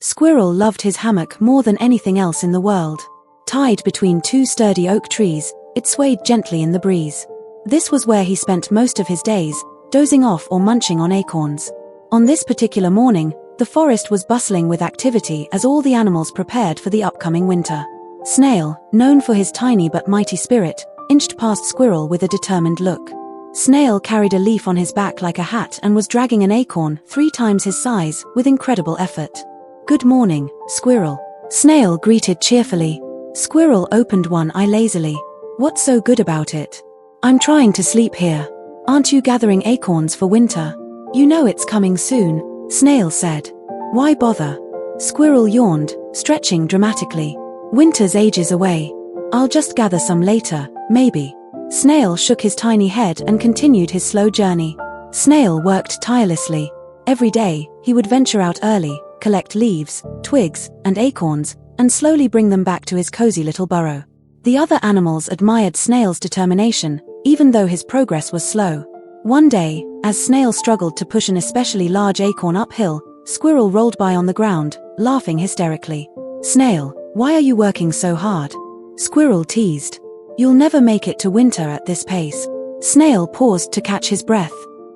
Squirrel loved his hammock more than anything else in the world. Tied between two sturdy oak trees, it swayed gently in the breeze. This was where he spent most of his days, dozing off or munching on acorns. On this particular morning, the forest was bustling with activity as all the animals prepared for the upcoming winter. Snail, known for his tiny but mighty spirit, inched past Squirrel with a determined look. Snail carried a leaf on his back like a hat and was dragging an acorn 3 times his size with incredible effort. "Good morning, Squirrel," Snail greeted cheerfully. Squirrel opened one eye lazily. "What's so good about it?" "I'm trying to sleep here. Aren't you gathering acorns for winter?" "You know it's coming soon," Snail said. "Why bother?" Squirrel yawned, stretching dramatically. "Winter's ages away. I'll just gather some later, maybe." Snail shook his tiny head and continued his slow journey. Snail worked tirelessly. Every day, he would venture out early, collect leaves, twigs, and acorns, and slowly bring them back to his cozy little burrow. The other animals admired Snail's determination, even though his progress was slow. One day, as Snail struggled to push an especially large acorn uphill, Squirrel rolled by on the ground, laughing hysterically. "Snail, why are you working so hard?" Squirrel teased. "You'll never make it to winter at this pace." Snail paused to catch his breath.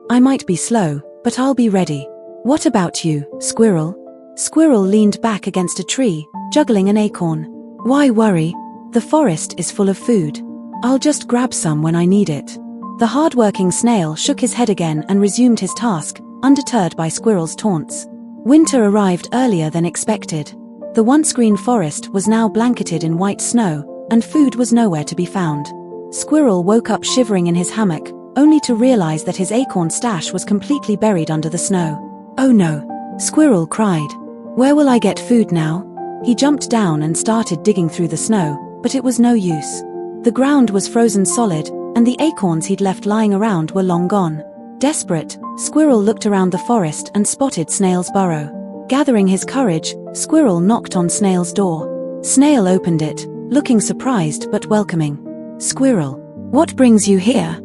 "I might be slow, but I'll be ready." "What about you, Squirrel?" Squirrel leaned back against a tree, juggling an acorn. "Why worry? The forest is full of food. I'll just grab some when I need it." The hard-working Snail shook his head again and resumed his task, undeterred by Squirrel's taunts. Winter arrived earlier than expected. The once green forest was now blanketed in white snow, and food was nowhere to be found. Squirrel woke up shivering in his hammock, only to realize that his acorn stash was completely buried under the snow. "Oh no!" Squirrel cried. "Where will I get food now?" He jumped down and started digging through the snow, but it was no use. The ground was frozen solid, and the acorns he'd left lying around were long gone. Desperate, Squirrel looked around the forest and spotted Snail's burrow. Gathering his courage, Squirrel knocked on Snail's door. Snail opened it, looking surprised but welcoming. "Squirrel, what brings you here?"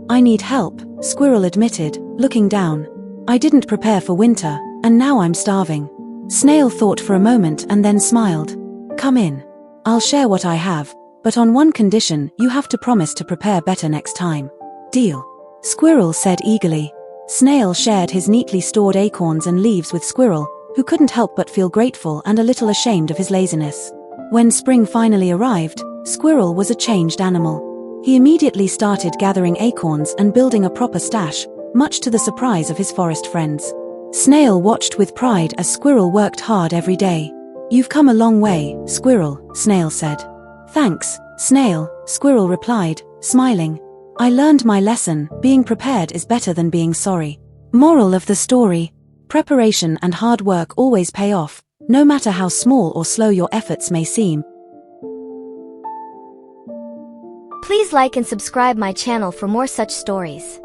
I need help," Squirrel admitted, looking down. "I didn't prepare for winter, and now I'm starving." Snail thought for a moment and then smiled. "Come in. I'll share what I have, but on one condition: you have to promise to prepare better next time." "Deal," Squirrel said eagerly. Snail shared his neatly stored acorns and leaves with Squirrel, who couldn't help but feel grateful and a little ashamed of his laziness. When spring finally arrived, Squirrel was a changed animal. He immediately started gathering acorns and building a proper stash, much to the surprise of his forest friends. Snail watched with pride as Squirrel worked hard every day. "You've come a long way, Squirrel," Snail said. "Thanks, Snail," Squirrel replied, smiling. "I learned my lesson: being prepared is better than being sorry." Moral of the story: preparation and hard work always pay off, no matter how small or slow your efforts may seem. Please like and subscribe my channel for more such stories.